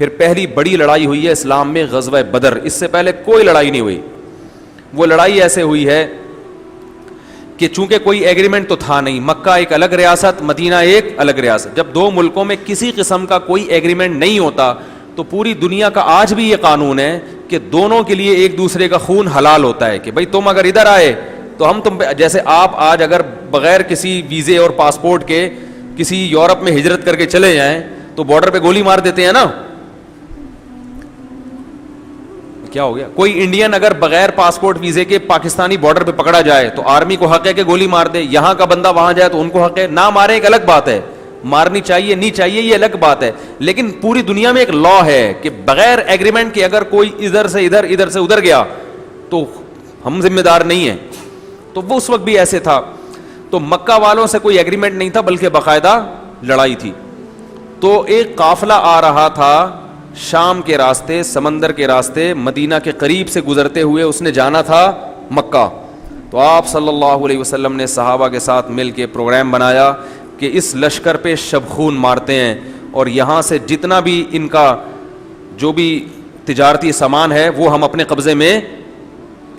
پھر پہلی بڑی لڑائی ہوئی ہے اسلام میں غزوہ بدر، اس سے پہلے کوئی لڑائی نہیں ہوئی. وہ لڑائی ایسے ہوئی ہے کہ چونکہ کوئی ایگریمنٹ تو تھا نہیں، مکہ ایک الگ ریاست، مدینہ ایک الگ ریاست. جب دو ملکوں میں کسی قسم کا کوئی ایگریمنٹ نہیں ہوتا تو پوری دنیا کا آج بھی یہ قانون ہے کہ دونوں کے لیے ایک دوسرے کا خون حلال ہوتا ہے کہ بھائی تم اگر ادھر آئے تو ہم تم پہ، جیسے آپ آج اگر بغیر کسی ویزے اور پاسپورٹ کے کسی یورپ میں ہجرت کر کے چلے جائیں تو بارڈر پہ گولی مار دیتے ہیں نا. کیا ہو گیا؟ کوئی انڈین اگر بغیر پاسپورٹ ویزے کے پاکستانی بارڈر پہ پکڑا جائے تو آرمی کو حق ہے کہ گولی مار دے. یہاں کا بندہ وہاں جائے تو ان کو حق ہے نہ مارے، ایک الگ بات ہے، مارنی چاہیے نہیں چاہیے یہ الگ بات ہے. لیکن پوری دنیا میں ایک لا ہے کہ بغیر ایگریمنٹ کے اگر کوئی ادھر سے ادھر ادھر سے ادھر گیا تو ہم ذمہ دار نہیں ہیں. تو وہ اس وقت بھی ایسے تھا. تو مکہ والوں سے کوئی ایگریمنٹ نہیں تھا بلکہ باقاعدہ لڑائی تھی. تو ایک قافلہ آ رہا تھا شام کے راستے، سمندر کے راستے، مدینہ کے قریب سے گزرتے ہوئے اس نے جانا تھا مکہ. تو آپ صلی اللہ علیہ وسلم نے صحابہ کے ساتھ مل کے پروگرام بنایا کہ اس لشکر پہ شب خون مارتے ہیں اور یہاں سے جتنا بھی ان کا جو بھی تجارتی سامان ہے وہ ہم اپنے قبضے میں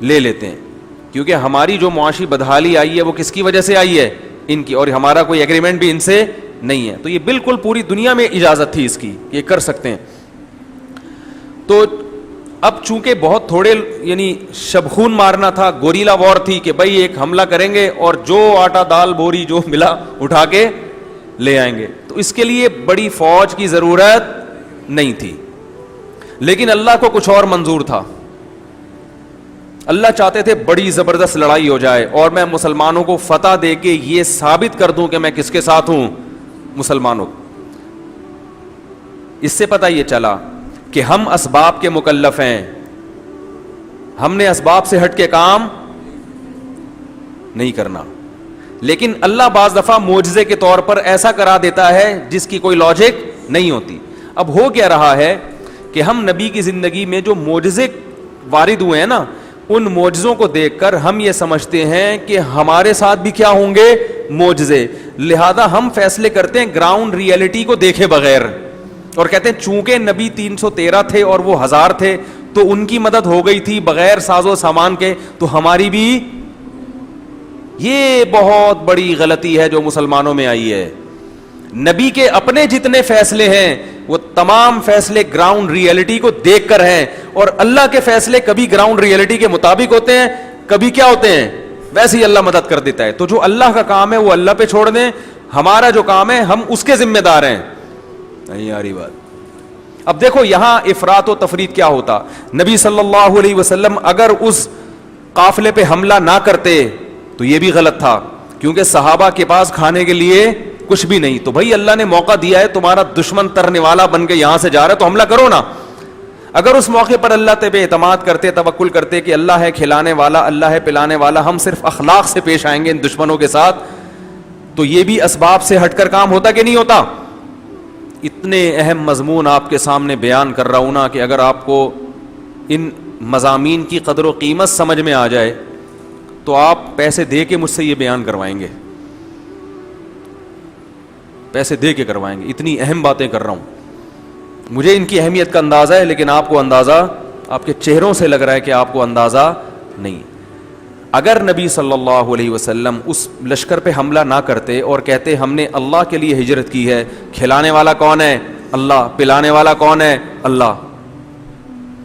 لے لیتے ہیں، کیونکہ ہماری جو معاشی بدحالی آئی ہے وہ کس کی وجہ سے آئی ہے؟ ان کی، اور ہمارا کوئی ایگریمنٹ بھی ان سے نہیں ہے. تو یہ بالکل پوری دنیا میں اجازت تھی اس کی، یہ کر سکتے ہیں. تو اب چونکہ بہت تھوڑے یعنی شبخون مارنا تھا، گوریلا وار تھی کہ بھائی ایک حملہ کریں گے اور جو آٹا دال بوری جو ملا اٹھا کے لے آئیں گے. تو اس کے لیے بڑی فوج کی ضرورت نہیں تھی. لیکن اللہ کو کچھ اور منظور تھا. اللہ چاہتے تھے بڑی زبردست لڑائی ہو جائے اور میں مسلمانوں کو فتح دے کے یہ ثابت کر دوں کہ میں کس کے ساتھ ہوں؟ مسلمانوں. اس سے پتہ یہ چلا کہ ہم اسباب کے مکلف ہیں، ہم نے اسباب سے ہٹ کے کام نہیں کرنا. لیکن اللہ بعض دفعہ معجزے کے طور پر ایسا کرا دیتا ہے جس کی کوئی لاجک نہیں ہوتی. اب ہو کیا رہا ہے کہ ہم نبی کی زندگی میں جو معجزے وارد ہوئے ہیں نا، ان معجزوں کو دیکھ کر ہم یہ سمجھتے ہیں کہ ہمارے ساتھ بھی کیا ہوں گے؟ معجزے. لہذا ہم فیصلے کرتے ہیں گراؤنڈ ریئلٹی کو دیکھے بغیر اور کہتے ہیں چونکہ نبی 313 تھے اور وہ 1000 تھے تو ان کی مدد ہو گئی تھی بغیر ساز و سامان کے، تو ہماری بھی. یہ بہت بڑی غلطی ہے جو مسلمانوں میں آئی ہے. نبی کے اپنے جتنے فیصلے ہیں وہ تمام فیصلے گراؤنڈ ریئلٹی کو دیکھ کر ہیں، اور اللہ کے فیصلے کبھی گراؤنڈ ریئلٹی کے مطابق ہوتے ہیں، کبھی کیا ہوتے ہیں؟ ویسے ہی اللہ مدد کر دیتا ہے. تو جو اللہ کا کام ہے وہ اللہ پہ چھوڑ دیں، ہمارا جو کام ہے ہم اس کے ذمہ دار ہیں. نہیں آ رہی بات؟ اب دیکھو یہاں افراط و تفریط کیا ہوتا. نبی صلی اللہ علیہ وسلم اگر اس قافلے پہ حملہ نہ کرتے تو یہ بھی غلط تھا، کیونکہ صحابہ کے پاس کھانے کے لیے کچھ بھی نہیں. تو بھائی اللہ نے موقع دیا ہے، تمہارا دشمن ترنے والا بن کے یہاں سے جا رہا ہے تو حملہ کرو نا. اگر اس موقع پر اللہ پہ اعتماد کرتے، توکل کرتے کہ اللہ ہے کھلانے والا، اللہ ہے پلانے والا، ہم صرف اخلاق سے پیش آئیں گے ان دشمنوں کے ساتھ، تو یہ بھی اسباب سے ہٹ کر کام ہوتا کہ نہیں ہوتا. اتنے اہم مضمون آپ کے سامنے بیان کر رہا ہوں نا کہ اگر آپ کو ان مضامین کی قدر و قیمت سمجھ میں آ جائے تو آپ پیسے دے کے مجھ سے یہ بیان کروائیں گے، پیسے دے کے کروائیں گے. اتنی اہم باتیں کر رہا ہوں. مجھے ان کی اہمیت کا اندازہ ہے، لیکن آپ کو اندازہ، آپ کے چہروں سے لگ رہا ہے کہ آپ کو اندازہ نہیں. اگر نبی صلی اللہ علیہ وسلم اس لشکر پہ حملہ نہ کرتے اور کہتے ہم نے اللہ کے لیے ہجرت کی ہے، کھلانے والا کون ہے؟ اللہ. پلانے والا کون ہے؟ اللہ.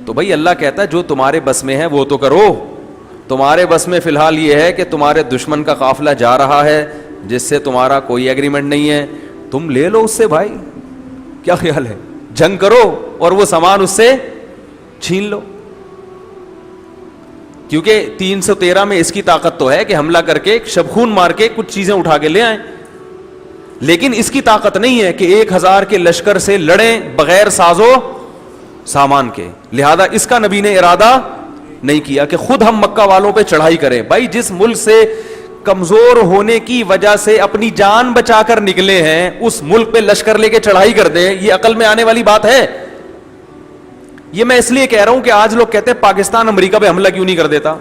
تو بھائی اللہ کہتا ہے جو تمہارے بس میں ہے وہ تو کرو. تمہارے بس میں فی الحال یہ ہے کہ تمہارے دشمن کا قافلہ جا رہا ہے جس سے تمہارا کوئی ایگریمنٹ نہیں ہے، تم لے لو اس سے. بھائی کیا خیال ہے؟ جنگ کرو اور وہ سامان اس سے چھین لو. کیونکہ 313 میں اس کی طاقت تو ہے کہ حملہ کر کے شبخون مار کے کچھ چیزیں اٹھا کے لے آئیں، لیکن اس کی طاقت نہیں ہے کہ 1000 کے لشکر سے لڑیں بغیر ساز و سامان کے. لہذا اس کا نبی نے ارادہ نہیں کیا کہ خود ہم مکہ والوں پہ چڑھائی کریں. بھائی جس ملک سے کمزور ہونے کی وجہ سے اپنی جان بچا کر نکلے ہیں اس ملک پہ لشکر لے کے چڑھائی کر دیں، یہ عقل میں آنے والی بات ہے؟ یہ میں اس لیے کہہ رہا ہوں کہ آج لوگ کہتے ہیں پاکستان امریکہ پہ حملہ کیوں نہیں کر دیتا،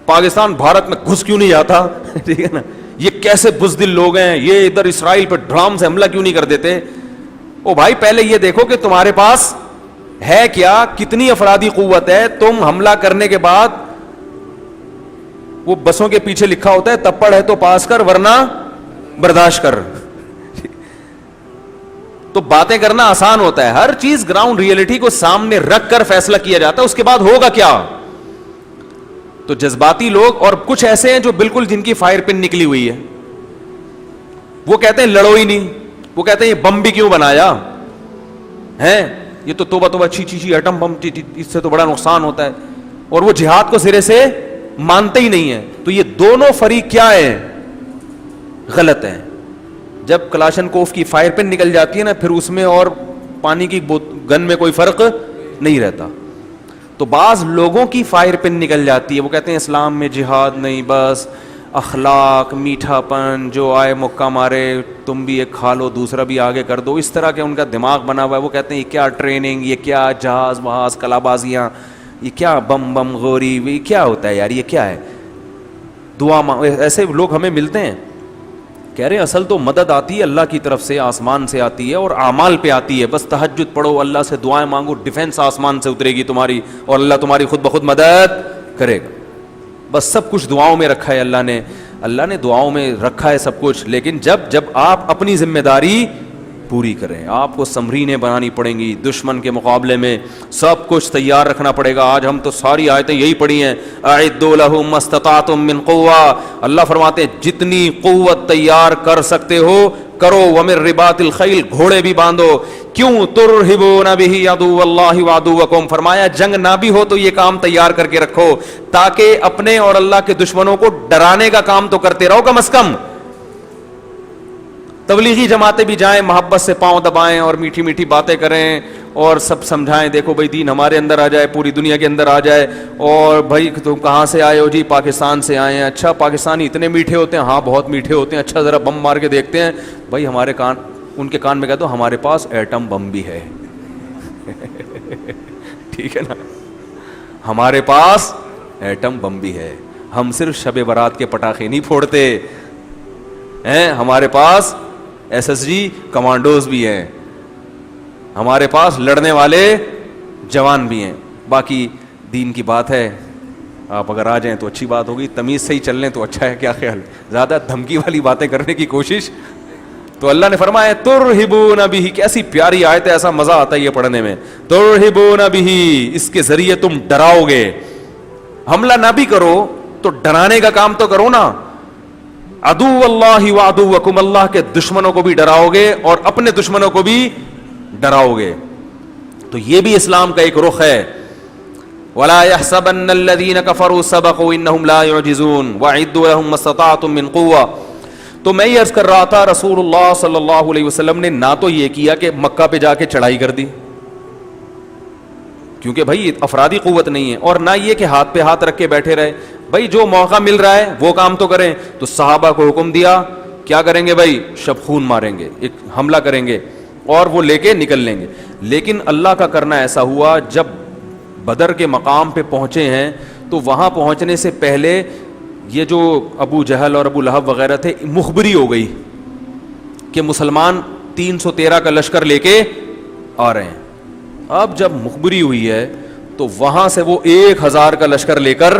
پاکستان بھارت میں گھس کیوں نہیں جاتا. ٹھیک ہے نا، یہ کیسے بزدل لوگ ہیں، یہ ادھر اسرائیل پہ ڈرام سے حملہ کیوں نہیں کر دیتے. او بھائی پہلے یہ دیکھو کہ تمہارے پاس ہے کیا, کتنی افرادی قوت ہے. تم حملہ کرنے کے بعد وہ بسوں کے پیچھے لکھا ہوتا ہے تپڑ ہے تو پاس کر ورنہ برداشت کر. تو باتیں کرنا آسان ہوتا ہے, ہر چیز گراؤنڈ ریئلٹی کو سامنے رکھ کر فیصلہ کیا جاتا ہے, اس کے بعد ہوگا کیا. تو جذباتی لوگ, اور کچھ ایسے ہیں جو بالکل جن کی فائر پن نکلی ہوئی ہے, وہ کہتے ہیں لڑو ہی نہیں, وہ کہتے ہیں یہ بم بھی کیوں بنایا ہے, یہ تو توبہ توبہ چھی ایٹم بم, اس سے تو بڑا نقصان ہوتا ہے, اور وہ جہاد کو سرے سے مانتے ہی نہیں ہے. تو یہ دونوں فریق کیا ہے, غلط ہیں. جب کلاشن کوف کی فائر پن نکل جاتی ہے نا, پھر اس میں اور پانی کی گن میں کوئی فرق نہیں رہتا. تو بعض لوگوں کی فائر پن نکل جاتی ہے, وہ کہتے ہیں اسلام میں جہاد نہیں, بس اخلاق, میٹھا پن, جو آئے مکہ مارے تم بھی ایک کھا لو دوسرا بھی آگے کر دو, اس طرح کے ان کا دماغ بنا ہوا ہے. وہ کہتے ہیں یہ کیا ٹریننگ, یہ کیا جہاز وہاز کلا بازیاں, یہ کیا بم بم غوری, یہ کیا ہوتا ہے یار, یہ کیا ہے دعا. ایسے لوگ ہمیں ملتے ہیں, کہہ رہے اصل تو مدد آتی ہے اللہ کی طرف سے, آسمان سے آتی ہے اور اعمال پہ آتی ہے. بس تہجد پڑھو, اللہ سے دعائیں مانگو, ڈیفنس آسمان سے اترے گی تمہاری, اور اللہ تمہاری خود بخود مدد کرے گا. بس سب کچھ دعاؤں میں رکھا ہے اللہ نے دعاؤں میں رکھا ہے سب کچھ. لیکن جب آپ اپنی ذمہ داری پوری کریں, آپ کو سمرینیں بنانی پڑیں گی, دشمن کے مقابلے میں سب کچھ تیار رکھنا پڑے گا. آج ہم تو ساری آیتیں یہی پڑھی ہیں, اعدوا لهم ما استطعتم من قوة. اللہ فرماتے ہیں جتنی قوت تیار کر سکتے ہو کرو, ومن رباط الخیل, گھوڑے بھی باندھو. کیوں ترہبون بہ عدو اللہ وعدوکم, فرمایا جنگ نہ بھی ہو تو یہ کام تیار کر کے رکھو, تاکہ اپنے اور اللہ کے دشمنوں کو ڈرانے کا کام تو کرتے رہو کم از کم. تبلیغی جماعتیں بھی جائیں, محبت سے پاؤں دبائیں اور میٹھی میٹھی باتیں کریں اور سب سمجھائیں, دیکھو بھائی دین ہمارے اندر آ جائے, پوری دنیا کے اندر آ جائے. اور بھائی تم کہاں سے آئے ہو, جی پاکستان سے آئے ہیں. اچھا پاکستانی اتنے میٹھے ہوتے ہیں, ہاں بہت میٹھے ہوتے ہیں. اچھا ذرا بم مار کے دیکھتے ہیں. بھائی ہمارے کان, ان کے کان میں کہہ دو ہمارے پاس ایٹم بم بھی ہے. ٹھیک ہے نا, ہمارے پاس ایٹم بم بھی ہے, ہم صرف شب برات کے پٹاخے نہیں پھوڑتے ہیں, ہمارے پاس ایس ایس جی کمانڈوز بھی ہیں, ہمارے پاس لڑنے والے جوان بھی ہیں. باقی دین کی بات ہے, آپ اگر آ جائیں تو اچھی بات ہوگی, تمیز سے ہی چل لیں تو اچھا ہے. کیا خیال, زیادہ دھمکی والی باتیں کرنے کی کوشش. تو اللہ نے فرمایا ترہبون بہ, کیسی پیاری آیت ہے, ایسا مزہ آتا ہے یہ پڑھنے میں. ترہبون بہ, اس کے ذریعے تم ڈراؤ گے. حملہ نہ بھی کرو تو ڈرانے کا کام تو کرو نا. عدو اللہ وعدوکم, اللہ کے دشمنوں کو بھی ڈراؤ گے اور اپنے دشمنوں کو بھی ڈراؤ گے. تو یہ بھی اسلام کا ایک رخ ہے. ولا يحسبن الذين كفروا سبقوا انهم لا يعجزون واعدوا لهم ما استطعتم من قوه. تو میں یہ عرض کر رہا تھا, رسول اللہ صلی اللہ علیہ وسلم نے نہ تو یہ کیا کہ مکہ پہ جا کے چڑھائی کر دی, کیونکہ بھائی افرادی قوت نہیں ہے, اور نہ یہ کہ ہاتھ پہ ہاتھ رکھ کے بیٹھے رہے. بھائی جو موقع مل رہا ہے وہ کام تو کریں. تو صحابہ کو حکم دیا, کیا کریں گے بھائی, شبخون ماریں گے, ایک حملہ کریں گے اور وہ لے کے نکل لیں گے. لیکن اللہ کا کرنا ایسا ہوا, جب بدر کے مقام پہ پہنچے ہیں تو وہاں پہنچنے سے پہلے یہ جو ابو جہل اور ابو لہب وغیرہ تھے, مخبری ہو گئی کہ مسلمان 313 کا لشکر لے کے آ رہے ہیں. اب جب مخبری ہوئی ہے تو وہاں سے وہ 1000 کا لشکر لے کر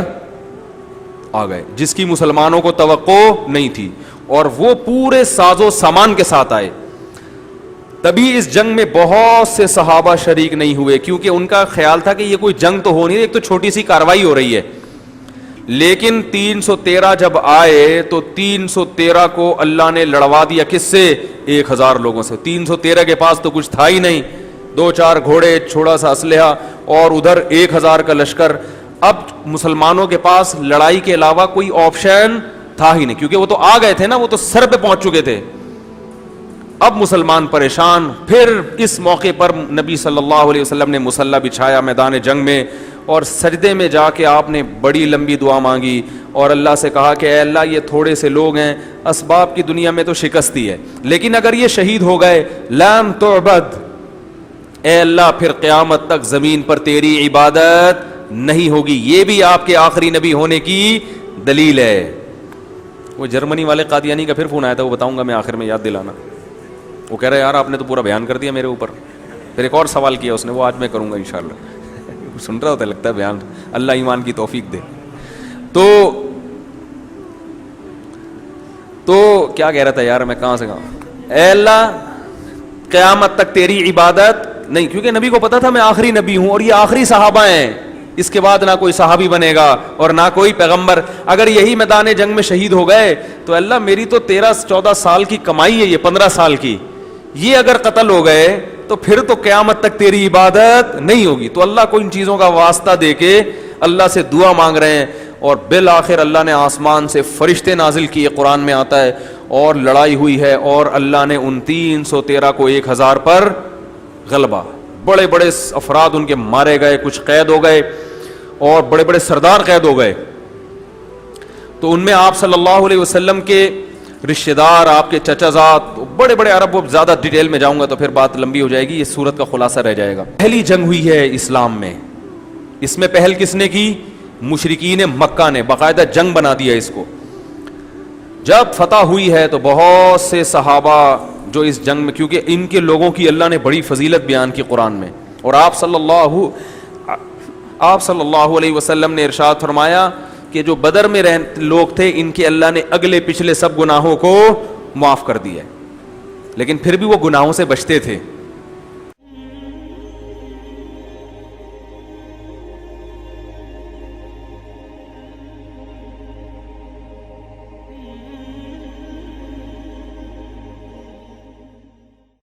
آ گئے, جس کی مسلمانوں کو توقع نہیں تھی, اور وہ پورے ساز و سامان کے ساتھ آئے. تبھی اس جنگ میں بہت سے صحابہ شریک نہیں ہوئے, کیونکہ ان کا خیال تھا کہ یہ کوئی جنگ تو ہو نہیں, ایک تو چھوٹی سی کاروائی ہو رہی ہے. لیکن 313 جب آئے تو 313 کو اللہ نے لڑوا دیا, کس سے, 1000 لوگوں سے. 313 کے پاس تو کچھ تھا ہی نہیں, 2-4 گھوڑے, چھوڑا سا اسلحہ, اور ادھر 1000 کا لشکر. اب مسلمانوں کے پاس لڑائی کے علاوہ کوئی آپشن تھا ہی نہیں, کیونکہ وہ تو آ گئے تھے نا, وہ تو سر پہ پہنچ چکے تھے. اب مسلمان پریشان. پھر اس موقع پر نبی صلی اللہ علیہ وسلم نے مصلی بچھایا میدان جنگ میں, اور سجدے میں جا کے آپ نے بڑی لمبی دعا مانگی اور اللہ سے کہا کہ اے اللہ یہ تھوڑے سے لوگ ہیں, اسباب کی دنیا میں تو شکستی ہے, لیکن اگر یہ شہید ہو گئے لم تعبد, اے اللہ پھر قیامت تک زمین پر تیری عبادت نہیں ہوگی. یہ بھی آپ کے آخری نبی ہونے کی دلیل ہے. وہ جرمنی والے قادیانی کا پھر فون آیا تھا, وہ بتاؤں گا میں آخر میں, یاد دلانا. وہ کہہ رہے یار آپ نے تو پورا بیان کر دیا میرے اوپر. پھر ایک اور سوال کیا اس نے, وہ آج میں کروں گا انشاءاللہ. سن رہا ہوتا لگتا ہے بیان, اللہ ایمان کی توفیق دے. تو کیا کہہ رہا تھا یار میں, کہاں سے کہاں, اے اللہ قیامت تک تیری عبادت نہیں, کیونکہ نبی کو پتا تھا میں آخری نبی ہوں اور یہ آخری صحابہ ہیں, اس کے بعد نہ کوئی صحابی بنے گا اور نہ کوئی پیغمبر. اگر یہی میدان جنگ میں شہید ہو گئے تو اللہ میری تو 13-14 سال کی کمائی ہے, یہ 15 سال کی, یہ اگر قتل ہو گئے تو پھر تو قیامت تک تیری عبادت نہیں ہوگی. تو اللہ کو ان چیزوں کا واسطہ دے کے اللہ سے دعا مانگ رہے ہیں, اور بالآخر اللہ نے آسمان سے فرشتے نازل کیے, قرآن میں آتا ہے, اور لڑائی ہوئی ہے, اور اللہ نے ان 313 کو 1000 پر غلبہ. بڑے بڑے افراد ان کے مارے گئے, کچھ قید ہو گئے, اور بڑے بڑے سردار قید ہو گئے. تو ان میں آپ صلی اللہ علیہ وسلم کے رشتہ دار, آپ کے چچا زاد, بڑے بڑے عرب, زیادہ ڈیٹیل میں جاؤں گا تو پھر بات لمبی ہو جائے گی, یہ سورت کا خلاصہ رہ جائے گا. پہلی جنگ ہوئی ہے اسلام میں, اس میں پہل کس نے کی؟ مشرکین مکہ نے, باقاعدہ جنگ بنا دیا اس کو. جب فتح ہوئی ہے تو بہت سے صحابہ جو اس جنگ میں, کیونکہ ان کے لوگوں کی اللہ نے بڑی فضیلت بیان کی قرآن میں, اور آپ صلی اللہ علیہ وسلم نے ارشاد فرمایا کہ جو بدر میں لوگ تھے ان کے اللہ نے اگلے پچھلے سب گناہوں کو معاف کر دیا, لیکن پھر بھی وہ گناہوں سے بچتے تھے.